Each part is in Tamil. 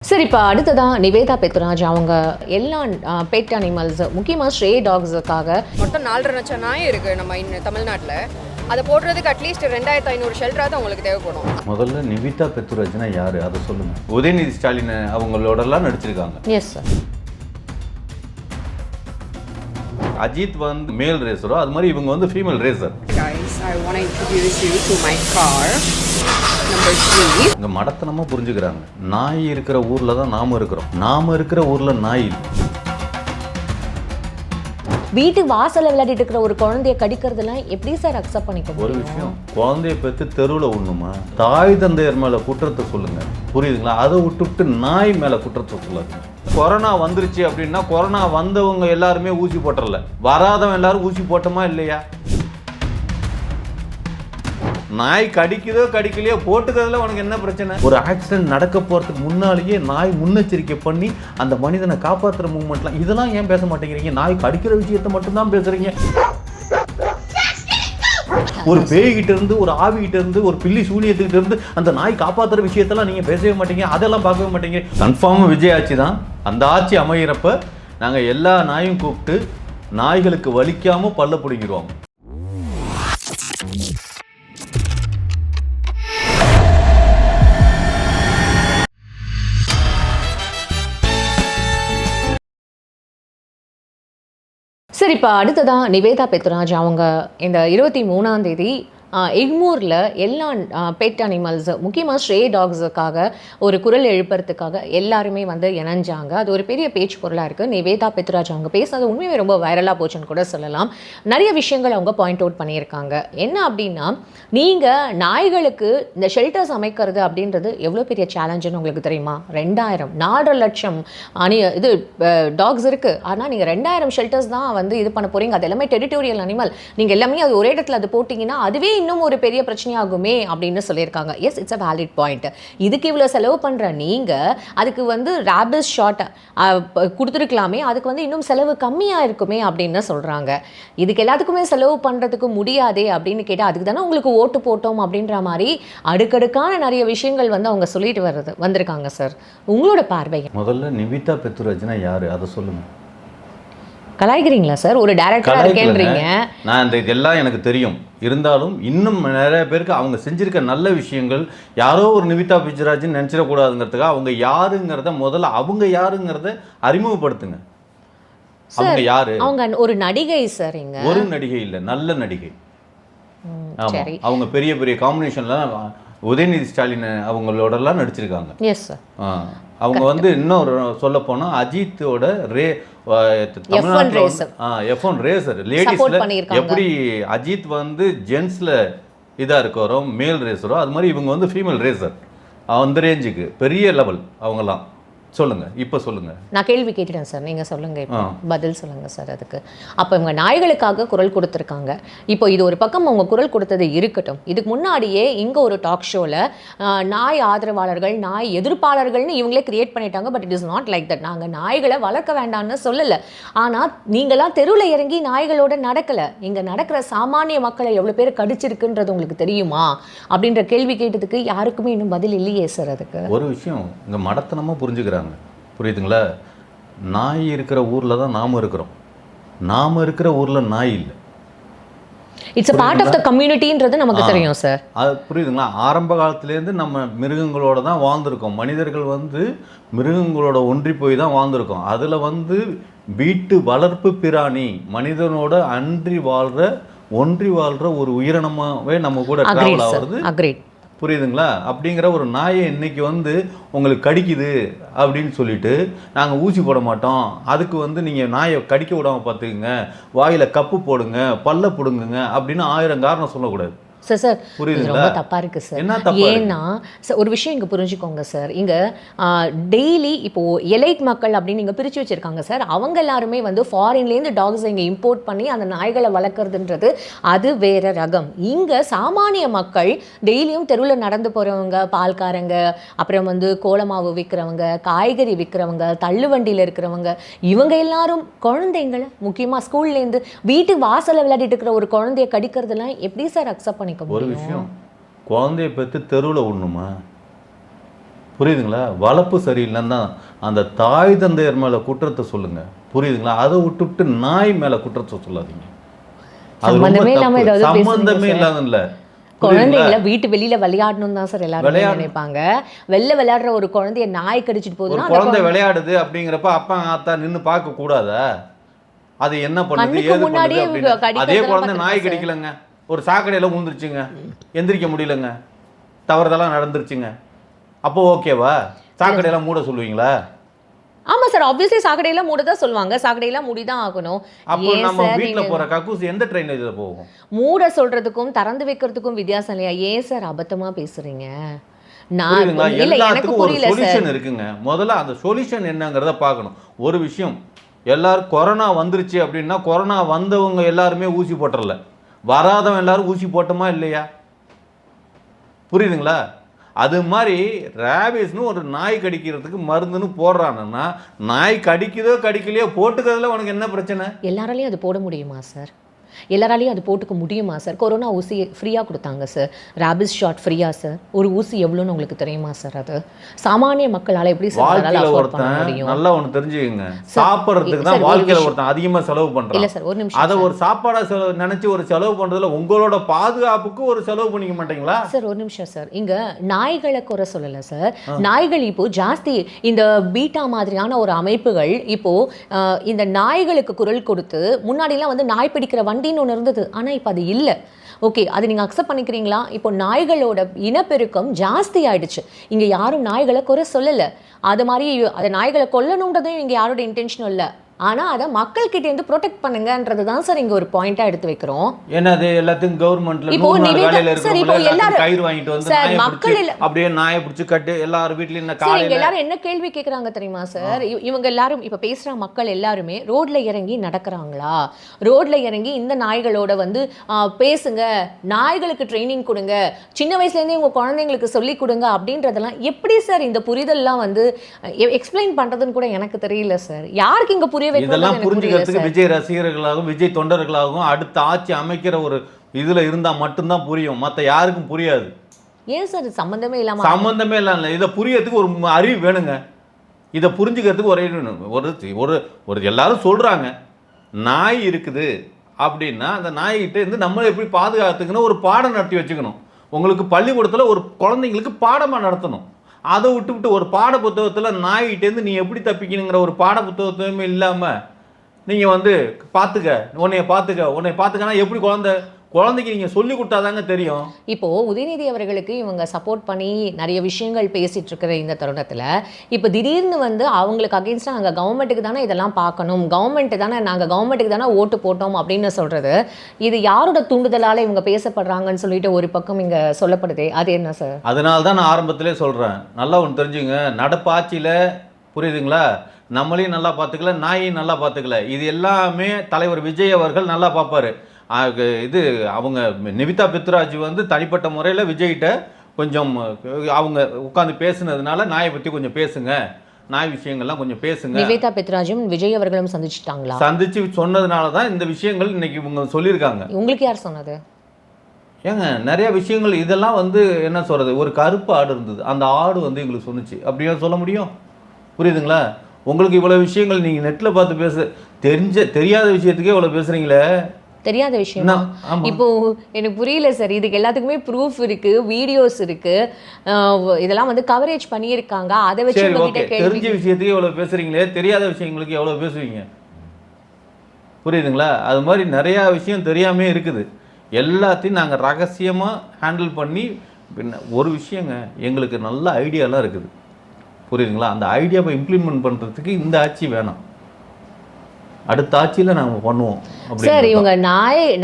சரி, இப்போ அடுத்ததான் நிவேதா பெத்ராஜ் அவங்க எல்லா பெட் அனிமல்ஸ் முக்கியமாக ஸ்ட்ரே டாக்ஸுக்காக மொத்தம் 4,500 நாய் இருக்குது நம்ம தமிழ்நாட்டில். அதை போடுறதுக்கு அட்லீஸ்ட் 2,500 ஷெல்டராவது அவங்களுக்கு தேவைப்படும். முதல்ல நிவேதா பெத்ராஜ்னா யார் அதை சொல்லுங்கள். உதயநிதி ஸ்டாலின் அவங்களோடலாம் நடிச்சிருக்காங்க. Yes sir. அஜித் வந்து மேல் ரேசரோ அது மாதிரி இவங்க வந்து female racer. Guys, I want to introduce you to my car. Number 3. இங்கே மடத்தனமாக புரிஞ்சுக்கிறாங்க. நாய் இருக்கிற ஊரில் தான் நாம இருக்கிறோம். நாம இருக்கிற ஊரில் நாய் இல்லை. வீட்டு வாசலில் விளையாடிட்டு இருக்கிற ஒரு குழந்தைய கடிக்கிறதுலாம் எப்படி சார் அக்செப்ட் பண்ணிக்க ஒரு முடியும்? விஷயம், குழந்தைய பெற்று தெருவில் ஒண்ணுமா தாய் தந்தையர் மேலே குற்றத்தை சொல்லுங்க, புரியுதுங்களா? அதை விட்டுவிட்டு நாய் மேலே குற்றத்தை சொல்லாது. கொரோனா வந்துருச்சு அப்படின்னா கொரோனா வந்தவங்க எல்லாருமே ஊசி போட்டுறல, வராதவன் எல்லாரும் ஊசி போட்டோமா இல்லையா? நாய் கடிக்குதோ கடிக்கலையோ போட்டுக்கிறதுல உனக்கு என்ன பிரச்சனை? ஒரு ஆக்சிடென்ட் நடக்க போறதுக்கு முன்னாலேயே நாய் முன்னெச்சரிக்கை பண்ணி அந்த மனிதனை காப்பாற்றுற மூவ்மெண்ட்லாம் இதெல்லாம் ஏன் பேச மாட்டேங்கிறீங்க? நாய் கடிக்கிற விஷயத்தை மட்டும்தான் பேசுறீங்க. ஒரு பேய்கிட்ட இருந்து, ஒரு ஆவிகிட்ட இருந்து, ஒரு பில்லி சூனியத்துக்கிட்ட இருந்து அந்த நாய் காப்பாற்றுற விஷயத்தெல்லாம் நீங்க பேசவே மாட்டீங்க, அதெல்லாம் பார்க்கவே மாட்டீங்க. கன்ஃபார்ம் விஜய் ஆட்சி தான். அந்த ஆட்சி அமைகிறப்ப நாங்கள் எல்லா நாயும் கூப்பிட்டு நாய்களுக்கு வலிக்காம பல்ல பிடிங்கிடுவோம். சரி, இப்போ அடுத்ததான் நிவேதா பெத்ராஜ் அவங்க இந்த 23ஆம் தேதி எக்மூரில் எல்லா பெட் அனிமல்ஸ் முக்கியமாக ஸ்ட்ரே டாக்ஸுக்காக ஒரு குரல் எழுப்புறதுக்காக எல்லாருமே வந்து இணைஞ்சாங்க. அது ஒரு பெரிய பேச்சு பொருளாக இருக்குது. நிவேதா பெத்ராஜ் அவங்க பேசுனது உண்மையுமே ரொம்ப வைரலாக போச்சுன்னு கூட சொல்லலாம். நிறைய விஷயங்கள் அவங்க பாயிண்ட் அவுட் பண்ணியிருக்காங்க. என்ன அப்படின்னா, நீங்கள் நாய்களுக்கு இந்த ஷெல்டர்ஸ் அமைக்கிறது அப்படின்றது எவ்வளோ பெரிய சேலஞ்சுன்னு உங்களுக்கு தெரியுமா? 4,00,000 இது டாக்ஸ் இருக்குது. ஆனால் நீங்கள் 2,000 ஷெல்டர்ஸ் தான் வந்து இது பண்ண போகிறீங்க. அது எல்லாமே டெரிட்டோரியல் அனிமல். நீங்கள் எல்லாமே அது ஒரே இடத்துல அது போட்டிங்கன்னா அதுவே இன்னும் ஒரு பெரிய பிரச்சனையாகுமே அப்படின்னு சொல்லியிருக்காங்க. Yes, it's a valid point. இதுக்கு இவ்வளோ செலவு பண்ணுற நீங்கள் அதுக்கு வந்து ரேபிஸ் ஷாட் கொடுத்துருக்கலாமே, அதுக்கு வந்து இன்னும் செலவு கம்மியாக இருக்குமே அப்படின்னு சொல்கிறாங்க. இதுக்கு எல்லாத்துக்குமே செலவு பண்ணுறதுக்கு முடியாதே அப்படின்னு கேட்டால் அதுக்கு தானே உங்களுக்கு ஓட்டு போட்டோம் அப்படின்ற மாதிரி அடுக்கடுக்கான நிறைய விஷயங்கள் வந்து அவங்க சொல்லிட்டு வந்திருக்காங்க. சார், உங்களோட பார்வை? முதல்ல நிவேதா பெத்ராஜ்னா யார் அதை சொல்லுங்க. கலாய்க்கிறீங்களா சார்? ஒரு டைரக்டரா இருக்கேன்றீங்க. நான் இந்த இதெல்லாம் எனக்கு தெரியும். இருந்தாலும் இன்னும் நிறைய பேருக்கு அவங்க செஞ்சிருக்க நல்ல விஷயங்கள் யாரோ ஒரு நிவேதா பெத்ராஜ்னு நினைச்சிடக்கூடாதுங்கிறதுக்காக அவங்க யாருங்கிறத முதல்ல அவங்க யாருங்கிறத அறிமுகப்படுத்துங்க. அவங்க யாரு? அவங்க ஒரு நடிகை சார். இங்க ஒரு நடிகை இல்லை, நல்ல நடிகை. ஆமா, அவங்க பெரிய பெரிய காம்பினேஷன்லாம் உதயநிதி ஸ்டாலின் அவங்களோடலாம் நடிச்சிருக்காங்க. Yes sir. அவங்க வந்து இன்னொரு சொல்ல போனா அஜித்தோட F1 ரேசர் லேடிஸ்ல எப்படி அஜித் வந்து ஜென்ஸ்ல இதா இருக்கிறோம் மேல் ரேசரோ அது மாதிரி இவங்க வந்து ஃபீமேல் ரேசர். அந்த ரேஞ்சுக்கு பெரிய லெவல் அவங்கலாம். சொல்லுங்க, இப்போ சொல்லுங்க. நான் கேள்வி கேட்டுட்டேன் சார், நீங்க சொல்லுங்க, இப்போ பதில் சொல்லுங்க சார் அதுக்கு. அப்போ இவங்க நாய்களுக்காக குரல் கொடுத்துருக்காங்க. இப்போ இது ஒரு பக்கம் அவங்க குரல் கொடுத்தது இருக்கட்டும், இதுக்கு முன்னாடியே இங்கே ஒரு டாக் ஷோவில் நாய் ஆதரவாளர்கள் நாய் எதிர்ப்பாளர்கள்னு இவங்களே கிரியேட் பண்ணிட்டாங்க. But it is not like that. நாங்கள் நாய்களை வளர்க்க வேண்டாம்னு சொல்லலை. ஆனால் நீங்களாம் தெருவில் இறங்கி நாய்களோட நடக்கலை. இங்கே நடக்கிற சாமானிய மக்களை எவ்வளோ பேர் கடிச்சிருக்குன்றது உங்களுக்கு தெரியுமா அப்படின்ற கேள்வி கேட்டதுக்கு யாருக்குமே இன்னும் பதில் இல்லையே சார். அதுக்கு ஒரு விஷயம் இங்கே மடத்தனமாக புரிஞ்சுக்கிறாங்க, புரியுதுங்களா? நாய் இருக்கிற ஊரில் தான் நாம் இருக்கிறோம். நாம் இருக்கிற ஊரில் நாய் இல்லை. It's a part of the communityன்றது நமக்கு தெரியும் சார். அது புரியுதுங்களா? ஆரம்ப காலத்துலேருந்து நம்ம மிருகங்களோட தான் வாழ்ந்துருக்கோம். மனிதர்கள் வந்து மிருகங்களோட ஒன்றி போய் தான் வாழ்ந்துருக்கோம். அதில் வந்து வீட்டு வளர்ப்பு பிராணி மனிதனோட ஒன்றி வாழ்கிற ஒரு உயிரினமாகவே நம்ம கூட ட்ராவல் ஆகிறது. புரியுதுங்களா? அப்படிங்கிற ஒரு நாயை இன்னைக்கு வந்து உங்களுக்கு கடிக்குது அப்படின்னு சொல்லிட்டு நாங்கள் ஊசி போட மாட்டோம், அதுக்கு வந்து நீங்கள் நாயை கடிக்க விடாமல் பார்த்துக்குங்க, வாயில் கப்பு போடுங்க, பல்ல பிடுங்குங்க அப்படின்னு 1000 காரணம் சொல்லக்கூடாது சார். சார், ரொம்ப தப்பாக இருக்குது சார். ஏன்னா சார் ஒரு விஷயம் இங்கே புரிஞ்சுக்கோங்க சார். இங்கே டெய்லி இப்போது எலைட் மக்கள் அப்படின்னு இங்கே பிரித்து வச்சுருக்காங்க சார். அவங்க எல்லாருமே வந்து ஃபாரின்லேருந்து டாக்ஸ் இங்கே இம்போர்ட் பண்ணி அந்த நாய்களை வளர்க்குறதுன்றது அது வேறு ரகம். இங்கே சாமானிய மக்கள் டெய்லியும் தெருவில் நடந்து போகிறவங்க, பால்காரங்க, அப்புறம் வந்து கோலமாவு விற்கிறவங்க, காய்கறி விற்கிறவங்க, தள்ளுவண்டியில் இருக்கிறவங்க, இவங்க எல்லாரும் குழந்தைங்களை முக்கியமாக ஸ்கூல்லேருந்து வீட்டு வாசலில் விளையாடிட்டு இருக்கிற ஒரு குழந்தைய கடிக்கிறதுலாம் எப்படி சார் அக்செப்ட் பண்ணிக்க முடியும்? ஒரு விஷயம், குழந்தைய பெற்று தெருவில் ஒண்ணுமா? புரியுதுங்களா? வளர்ப்பு சரியில்லைன்னு தான் அந்த தாய் தந்தையர் மேலே குற்றத்தை சொல்லுங்க. புரியுதுங்களா? அதை விட்டுவிட்டு நாய் மேலே குற்றத்தை சொல்லாதீங்க. சம்பந்தமே இல்லாம ஏதாவது சம்பந்தமே இல்லாத இல்லை. குழந்தைங்கள வீட்டு வெளியில விளையாடணும் தான் சார் எல்லாரும் நினைப்பாங்க. வெளில விளையாடுற ஒரு குழந்தைய நாய் கடிச்சிட்டு போகுதுன்னா குழந்தை விளையாடுது அப்படிங்கிறப்ப அப்பா ஆத்தா நின்று பார்க்க கூடாதா? அது என்ன பண்ணுது ஏது பண்ணுது? அதே குழந்தை நாய் கடிக்கலங்க, ஒரு சாக்கடையில ஊந்துருச்சுங்க, எந்திரிக்க முடியலங்க, தவறுதெல்லாம் நடந்துருச்சுங்க, அப்போ ஓகேவா? சாக்கடையெல்லாம் மூட சொல்லுவீங்களா? ஆமா சார், ஆப்வியஸ்லி சாக்கடையெல்லாம் மூட தான் சொல்லுவாங்க. சாக்கடையெல்லாம் மூடி தான் ஆகணும். அப்போ நம்ம வீட்ல போற கக்கூஸ் எந்த ட்ரெயின்ல போகும்? மூட சொல்றதுக்கும் திறந்து வைக்கிறதுக்கும் வித்தியாசம் இல்லையா? ஏன் சார் அபத்தமா பேசுறீங்க? எல்லாத்துக்கும் ஒரு சொல்யூஷன் இருக்குங்க. முதல்ல அந்த சொல்யூஷன் என்னங்கிறத பார்க்கணும். ஒரு விஷயம், எல்லாரும் கொரோனா வந்துருச்சு அப்படின்னா கொரோனா வந்தவங்க எல்லாருமே ஊசி போட்டுறல, வராதவங்க எல்லாரும் ஊசி போட்டோமா இல்லையா? புரியுதுங்களா? அது மாதிரி ரேபிஸ்னு ஒரு நாய் கடிக்கிறதுக்கு மருந்துன்னு போடுறானுன்னா நாய் கடிக்குதோ கடிக்கலையோ போட்டுக்கிறதுல உனக்கு என்ன பிரச்சனை? எல்லாராலையும் அது போட முடியுமா சார்? எல்லாராலையும் அது போட்டுக்க முடியுமா சார்? கொரோனா ஊசி ஃப்ரீயாக கொடுத்தாங்க சார், ரேபிஸ் ஷாட் ஃப்ரீயா சார். ஒரு ஊசி எவ்வளோன்னு உங்களுக்கு தெரியுமா சார்? அது சாமானிய மக்களால் எப்படி சார் அஃபோர்ட் பண்ண முடியும்? நல்லா ஒன்று தெரிஞ்சுக்கங்க, சாப்பிட்றதுக்கு தான் வாழ்க்கையில் ஒருத்தன் அதிகமாக செலவு பண்ணுறான். இல்லை சார், ஒரு நிமிஷம். அதை ஒரு சாப்பாடாக நினச்சி ஒரு செலவு பண்ணுறதுல உங்களோட பாதுகாப்புக்கு ஒரு செலவு பண்ணிக்க மாட்டீங்களா சார்? ஒரு நிமிஷம் சார், இங்கே நாய்களை குறை சொல்லலை சார். நாய்கள் இப்போ ஜாஸ்தி இந்த பீட்டா மாதிரியான ஒரு அமைப்புகள் இப்போ இந்த நாய்களுக்கு குரல் கொடுத்து, முன்னாடிலாம் வந்து நாய் பிடிக்கிற வண்டின்னு ஒன்று இருந்தது, ஆனால் இப்போ அது இல்லை. ஓகே, அது நீங்கள் அக்செப்ட் பண்ணிக்கிறீங்களா? இப்போ நாய்களோட இனப்பெருக்கம் ஜாஸ்தி ஆயிடுச்சு. இங்கே யாரும் நாய்களை குறை சொல்லலை. அது மாதிரி அதை நாய்களை கொல்லணுன்றதும் இங்கே யாரோட இன்டென்ஷனும் இல்லை. ஆனால் அதை மக்கள்கிட்டேருந்து ப்ரொடெக்ட் பண்ணுங்கன்றது தான் சார் இங்கே ஒரு பாயிண்டாக எடுத்து வைக்கிறோம். ஏன்னா அது எல்லாத்துக்கும் கவர்மெண்ட்ல இப்போ எல்லாரும் கயிறு வாங்கிட்டு வந்து சார் மக்கள் அப்படியே நாயை பிடிச்சி கட்டு எல்லாரும் வீட்லையும் காலையில் எல்லாரும் என்ன கேள்வி கேட்குறாங்க தெரியுமா சார்? இவங்க எல்லாரும் இப்போ பேசுகிற மக்கள் எல்லாருமே ரோட்ல இறங்கி நடக்கிறாங்களா? ரோட்ல இறங்கி இந்த நாய்களோட வந்து பேசுங்க, நாய்களுக்கு ட்ரைனிங் கொடுங்க, சின்ன வயசுலேருந்தே உங்கள் குழந்தைங்களுக்கு சொல்லி கொடுங்க அப்படின்றதெல்லாம் எப்படி சார் இந்த புரிதல்லாம் வந்து எக்ஸ்பிளைன் பண்ணுறதுன்னு கூட எனக்கு தெரியல சார். யாருக்கு இங்கே புரிய இதெல்லாம் புரிஞ்சுக்கிறதுக்கு விஜய் ரசிகர்களாகவும் விஜய் தொண்டர்களாகவும் அடுத்த ஆட்சி அமைக்கிற ஒரு இதுல இருந்தா மட்டும்தான் புரியும், மற்ற யாருக்கும் புரியாது. ஏன் சார் சம்பந்தமே இல்லாம? சம்பந்தமே இல்லை. இதை புரியறதுக்கு ஒரு அறிவு வேணுங்க. இதை புரிஞ்சுக்கிறதுக்கு ஒரு ஒரு எல்லாரும் சொல்றாங்க நாய் இருக்குது அப்படின்னா அந்த நாய்கிட்ட இருந்து நம்மளை எப்படி பாதுகாத்துக்கணும் ஒரு பாடம் நடத்தி வச்சுக்கணும். உங்களுக்கு பள்ளிக்கூடத்தில் ஒரு குழந்தைங்களுக்கு பாடமாக நடத்தணும். அதை விட்டு ஒரு பாட புத்தகத்தில் நாய்கிட்டேருந்து நீ எப்படி தப்பிக்கணுங்கிற ஒரு பாட புத்தகத்துமே இல்லாமல் நீங்கள் வந்து உன்னைய பார்த்துக்கனா எப்படி குழந்தைக்கு நீங்கள் சொல்லி கொடுத்தாதாங்க தெரியும். இப்போது உதயநிதி அவர்களுக்கு இவங்க சப்போர்ட் பண்ணி நிறைய விஷயங்கள் பேசிகிட்டு இருக்கிற இந்த தருணத்தில் இப்போ திடீர்னு வந்து அவங்களுக்கு அகெயின்ஸ்டாக நாங்கள் கவர்மெண்ட்டுக்கு தானே இதெல்லாம் பார்க்கணும், நாங்கள் கவர்மெண்ட்டுக்கு தானே ஓட்டு போட்டோம் அப்படின்னு சொல்கிறது, இது யாரோட தூண்டுதலால் இவங்க பேசப்படுறாங்கன்னு சொல்லிட்டு ஒரு பக்கம் இங்கே சொல்லப்படுதே, அது என்ன சார்? அதனால தான் நான் ஆரம்பத்திலே சொல்கிறேன், நல்லா ஒன்று தெரிஞ்சுங்க, நடப்பாட்சியில் புரியுதுங்களா, நம்மளையும் நல்லா பார்த்துக்கல, நாயையும் நல்லா பார்த்துக்கல, இது எல்லாமே தலைவர் விஜய் அவர்கள் நல்லா பார்ப்பார். இது அவங்க நிவிதா பெத்ராஜ் வந்து தனிப்பட்ட முறையில் விஜய்கிட்ட கொஞ்சம் அவங்க உட்காந்து பேசுனதுனால நாயை பற்றி கொஞ்சம் பேசுங்க, நாய் விஷயங்கள்லாம் கொஞ்சம் பேசுங்க. நிவேதா பெத்ராஜும் விஜய் அவர்களும் சந்திச்சுட்டாங்களா? சந்திச்சு சொன்னதுனால தான் இந்த விஷயங்கள் இன்னைக்கு இவங்க சொல்லியிருக்காங்க. உங்களுக்கு யார் சொன்னது? ஏங்க நிறைய விஷயங்கள் இதெல்லாம் வந்து என்ன சொல்கிறது, ஒரு கருப்பு ஆடு இருந்தது, அந்த ஆடு வந்து எங்களுக்கு சொன்னிச்சு, அப்படியே சொல்ல முடியும்? புரியுதுங்களா? உங்களுக்கு இவ்வளோ விஷயங்கள் நீங்கள் நெட்டில் பார்த்து தெரியாத விஷயத்துக்கே இவ்வளோ பேசுகிறீங்களே. தெரியாத விஷயம் இப்போ எனக்கு புரியல சார். இதுக்கு எல்லாத்துக்குமே ப்ரூஃப் இருக்கு, வீடியோஸ் இருக்கு, இதெல்லாம் வந்து கவரேஜ் பண்ணியிருக்காங்க. அதை வச்சு தெரிஞ்ச விஷயத்துக்கு எவ்வளோ பேசுறீங்களே, தெரியாத விஷயங்களுக்கு எவ்வளோ பேசுவீங்க? புரியுதுங்களா? அது மாதிரி நிறையா விஷயம் தெரியாமே இருக்குது. எல்லாத்தையும் நாங்கள் ரகசியமாக ஹேண்டில் பண்ணி ஒரு விஷயங்க, எங்களுக்கு நல்ல ஐடியாலாம் இருக்குது. புரியுதுங்களா? அந்த ஐடியாவை இம்ப்ளிமெண்ட் பண்ணுறதுக்கு இந்த ஆட்சி வேணாம், அடுத்த ஆட்சியில் நாங்கள் பண்ணுவோம் சார். இவங்க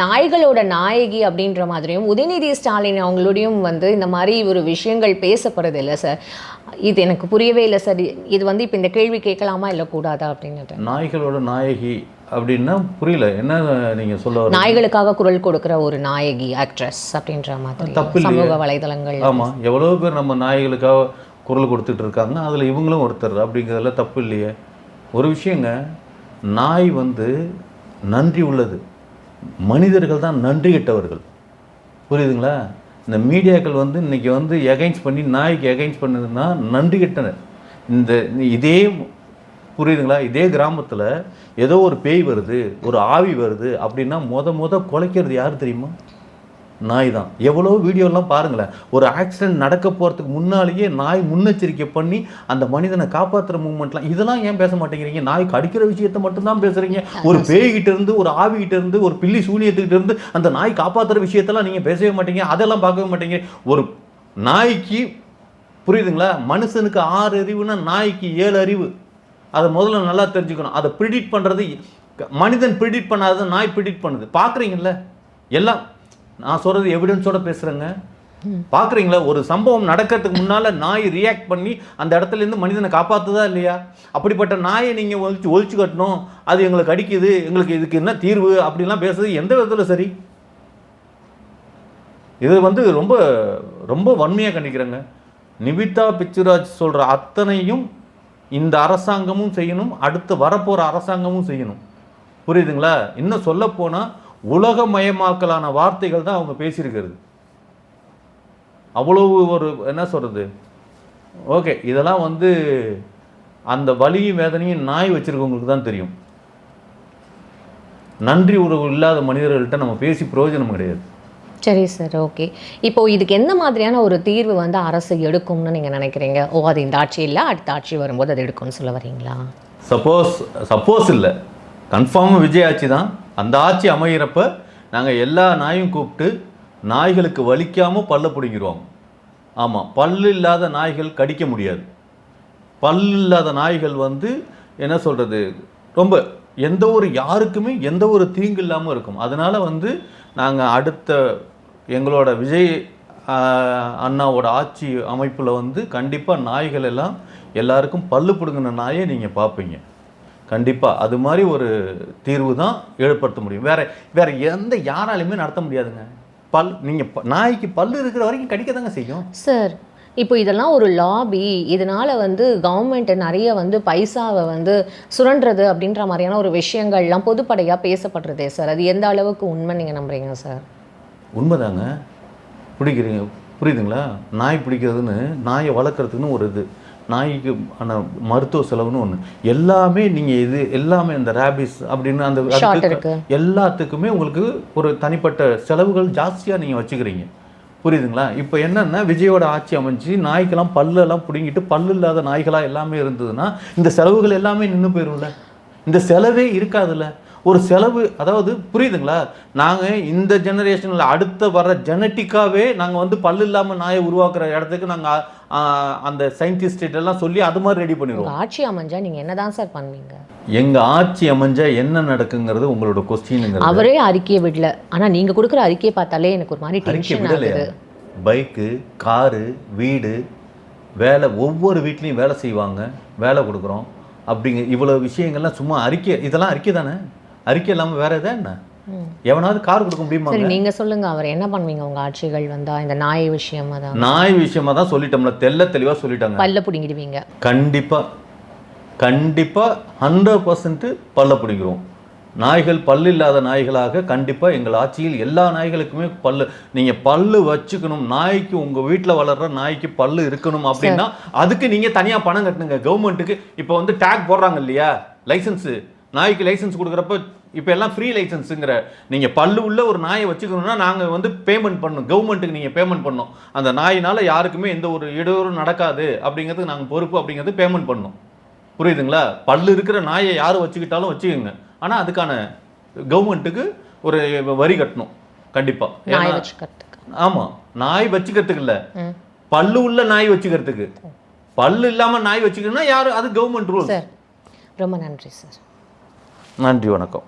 நாய்களோட நாயகி அப்படின்ற மாதிரியும் உதயநிதி ஸ்டாலின் அவங்களோடையும் வந்து இந்த மாதிரி ஒரு விஷயங்கள் பேசப்படுறது இல்லை சார். இது எனக்கு புரியவே இல்லை சார். இது வந்து இப்போ இந்த கேள்வி கேட்கலாமா இல்லை கூடாதா அப்படின்னு. நாய்களோட நாயகி அப்படின்னா புரியல என்ன நீங்கள் சொல்ல? நாய்களுக்காக குரல் கொடுக்குற ஒரு நாயகி, ஆக்ட்ரஸ் அப்படின்ற மாதிரி தப்பு சமூக வலைதளங்கள். ஆமாம், எவ்வளோ பேர் நம்ம நாய்களுக்காக குரல் கொடுத்துட்டு இருக்காங்க, அதில் இவங்களும் ஒருத்தர், அப்படிங்கிறதுல தப்பு இல்லையே. ஒரு விஷயங்க, நாய் வந்து நன்றி உள்ளது, மனிதர்கள் தான் நன்றி கெட்டவர்கள். புரியுதுங்களா? இந்த மீடியாக்கள் வந்து இன்றைக்கி வந்து எகைன்ஸ்ட் பண்ணி நாய்க்கு எகைன்ஸ்ட் பண்ணுதுன்னா நன்றி கெட்டனர். இதே புரியுதுங்களா, இதே கிராமத்தில் ஏதோ ஒரு பேய் வருது, ஒரு ஆவி வருது அப்படின்னா முத குலைக்கிறது யார் தெரியுமா? நாய் தான். எவ்வளோ வீடியோலாம் பாருங்களேன், ஒரு ஆக்சிடென்ட் நடக்க போகிறதுக்கு முன்னாலேயே நாய் முன்னெச்சரிக்கை பண்ணி அந்த மனிதனை காப்பாற்றுற மூமெண்ட்லாம். இதெல்லாம் ஏன் பேச மாட்டேங்கிறீங்க? நாய் கடிக்கிற விஷயத்தை மட்டும்தான் பேசுகிறீங்க. ஒரு பேய்கிட்ட இருந்து, ஒரு ஆவிகிட்ட இருந்து, ஒரு பில்லி சூனியத்துக்கிட்ட இருந்து அந்த நாய் காப்பாற்றுற விஷயத்தெல்லாம் நீங்கள் பேசவே மாட்டீங்க, அதெல்லாம் பார்க்கவே மாட்டீங்க. ஒரு நாய்க்கு புரியுதுங்களா, மனுஷனுக்கு 6 அறிவுனா நாய்க்கு 7 அறிவு. அதை முதல்ல நல்லா தெரிஞ்சுக்கணும். அதை ப்ரிடிக்ட் பண்ணுறது மனிதன் ப்ரிடிக்ட் பண்ணாததை நாய் ப்ரிடிக்ட் பண்ணுது. பார்க்குறீங்கள, எல்லாம் நான் சொல்கிறது எவிடன்ஸோட பேசுகிறேங்க. பார்க்குறீங்களா, ஒரு சம்பவம் நடக்கிறதுக்கு முன்னால் நாய் ரியாக்ட் பண்ணி அந்த இடத்துலேருந்து மனிதனை காப்பாற்றுதா இல்லையா? அப்படிப்பட்ட நாயை நீங்கள் ஒழிச்சு கட்டணும், அது எங்களுக்கு அடிக்குது, எங்களுக்கு இதுக்கு என்ன தீர்வு அப்படிலாம் பேசுறது எந்த விதத்தில் சரி? இது வந்து ரொம்ப ரொம்ப வன்மையாக கண்டிக்கிறேங்க. நிவிதா பிச்சுராஜ் சொல்கிற அத்தனையும் இந்த அரசாங்கமும் செய்யணும், அடுத்து வரப்போகிற அரசாங்கமும் செய்யணும். புரியுதுங்களா? இன்னும் சொல்லப்போனால் உலகமயமாக்கலான வார்த்தைகள் தான் அவங்க பேசியிருக்கிறது. அவ்வளவு ஒரு என்ன சொல்கிறது, ஓகே, இதெல்லாம் வந்து அந்த வலியும் வேதனையும் நாய் வச்சுருக்கவங்களுக்கு தான் தெரியும். நன்றி உறவு இல்லாத மனிதர்கள்ட்ட நம்ம பேசி பிரயோஜனம் கிடையாது. சரி சார், ஓகே. இப்போது இதுக்கு எந்த மாதிரியான ஒரு தீர்வு வந்து அரசு எடுக்கும்னு நீங்கள் நினைக்கிறீங்க? அது இந்த ஆட்சி இல்லை, அடுத்த ஆட்சி வரும்போது அது எடுக்கும்னு சொல்ல வரீங்களா? சப்போஸ் இல்லை, கன்ஃபார்மாக விஜய் ஆட்சி தான். அந்த ஆட்சி அமைகிறப்ப நாங்கள் எல்லா நாயும் கூப்பிட்டு நாய்களுக்கு வலிக்காமல் பல்ல பிடிங்கிடுவோம். ஆமாம், பல்லு இல்லாத நாய்கள் கடிக்க முடியாது. பல்லு இல்லாத நாய்கள் வந்து என்ன சொல்கிறது, ரொம்ப எந்த ஒரு யாருக்குமே எந்த ஒரு தீங்கு இல்லாமல் இருக்கும். அதனால் வந்து நாங்கள் அடுத்த எங்களோட விஜய் அண்ணாவோட ஆட்சி அமைப்பில் வந்து கண்டிப்பாக நாய்கள் எல்லாம் எல்லாருக்கும் பல்லு பிடுங்கின நாயை நீங்கள் பார்ப்பீங்க. கண்டிப்பாக அது மாதிரி ஒரு தீர்வு தான் ஏற்படுத்த முடியும். வேற எந்த யாராலையுமே நடத்த முடியாதுங்க. நீங்கள் நாய்க்கு பல்லு இருக்கிற வரைக்கும் கடிக்க தாங்க செய்யும் சார். இப்போ இதெல்லாம் ஒரு லாபி, இதனால் வந்து கவர்மெண்ட்டு நிறைய வந்து பைசாவை வந்து சுரண்டுறது அப்படின்ற மாதிரியான ஒரு விஷயங்கள்லாம் பொதுப்படையாக பேசப்படுறதே சார். அது எந்த அளவுக்கு உண்மை நீங்கள் நம்புறீங்க சார்? உண்மைதாங்க. புரியுதுங்களா? நாய் பிடிக்கிறதுன்னு, நாயை வளர்க்குறதுக்குன்னு ஒரு இது, நாய்க்கு ஆன மருத்துவ செலவுன்னு ஒன்று, எல்லாமே நீங்கள் இது எல்லாமே இந்த ரேபிஸ் அப்படின்னு அந்த எல்லாத்துக்குமே உங்களுக்கு ஒரு தனிப்பட்ட செலவுகள் ஜாஸ்தியாக நீங்கள் வச்சுக்கிறீங்க. புரியுதுங்களா? இப்போ என்னென்னா விஜயோட ஆட்சி அமைஞ்சு நாய்க்கெல்லாம் பல்லெல்லாம் பிடுங்கிட்டு பல்லு இல்லாத நாய்களாக எல்லாமே இருந்ததுன்னா இந்த செலவுகள் எல்லாமே நின்று போயிடும்ல. இந்த செலவே இருக்காதுல்ல. ஒரு செலவு, அதாவது புரியுதுங்களா, நாங்கள் இந்த ஜெனரேஷனில் அடுத்த வர ஜெனட்டிக்காகவே நாங்கள் வந்து பல்லு இல்லாமல் நாயை உருவாக்குற இடத்துக்கு நாங்கள் அந்த சயின்டிஸ்ட் எல்லாம் சொல்லி அது மாதிரி ரெடி பண்ணிடுவோம். ஆட்சி அமைஞ்சா நீங்கள் என்ன தான் சார் பண்ணுவீங்க? எங்கள் ஆட்சி அமைஞ்சா என்ன நடக்குங்கிறது உங்களோட கொஸ்டின். அவரே அறிக்கையை விடல, ஆனால் நீங்கள் கொடுக்குற அறிக்கையை பார்த்தாலே எனக்கு ஒரு மாதிரி டென்ஷன் ஆகுது. பைக்கு, காரு, வீடு, வேலை, ஒவ்வொரு வீட்லேயும் வேலை செய்வாங்க, வேலை கொடுக்குறோம் அப்படிங்க இவ்வளோ விஷயங்கள்லாம் சும்மா அறிக்கை. இதெல்லாம் அறிக்கை தானே? அறிக்கை இல்லாமல் வேற எதா என்ன? எவனாவது கார் கொடுக்க முடியுமா? சரி, நீங்க சொல்லுங்க, அவர் என்ன பண்ணுவீங்க உங்க ஆட்சிகள் வந்தா? இந்த நாய் விஷயமா தான். நாய் விஷயமா தான் சொல்லிட்டோம்ல, தெளிவாக சொல்லிட்டாங்க. பல்ல பிடிங்கிடுவீங்க? கண்டிப்பாக 100% பல்ல பிடிக்கிறோம். நாய்கள் பல்லு இல்லாத நாய்களாக கண்டிப்பாக எங்கள் ஆட்சியில் எல்லா நாய்களுக்குமே பல்லு, நீங்கள் பல்லு வச்சுக்கணும். நாய்க்கு உங்கள் வீட்டில் வளர்கிற நாய்க்கு பல்லு இருக்கணும் அப்படின்னா அதுக்கு நீங்கள் தனியாக பணம் கட்டணுங்க கவர்மெண்ட்டுக்கு. இப்போ வந்து டேக் போடுறாங்க இல்லையா, லைசன்ஸு, நாய்க்கு லைசன்ஸ் கொடுக்குறப்ப இப்போ எல்லாம் ஃப்ரீ லைசன்ஸுங்கிற. நீங்கள் பல்லு உள்ள ஒரு நாயை வச்சுக்கணும்னா நாங்கள் வந்து பேமெண்ட் பண்ணணும் கவர்மெண்ட்டுக்கு. நீங்கள் பேமெண்ட் பண்ணணும். அந்த நாயினால் யாருக்குமே எந்த ஒரு இடையூறும் நடக்காது அப்படிங்கிறதுக்கு நாங்கள் பொறுப்பு அப்படிங்கிறது பேமெண்ட் பண்ணணும். புரியுதுங்களா? பல்லு இருக்கிற நாயை யார் வச்சுக்கிட்டாலும் வச்சுக்கோங்க, ஆனால் அதுக்கான கவர்மெண்ட்டுக்கு ஒரு வரி கட்டணும் கண்டிப்பாக. ஆமாம், நாய் வச்சுக்கிறதுக்கு இல்லை, பல்லு உள்ள நாய் வச்சுக்கிறதுக்கு. பல்லு இல்லாமல் நாய் வச்சுக்கணும்னா யார், அது கவர்மெண்ட் ரூல். ரொம்ப நன்றி சார். நன்றி, வணக்கம்.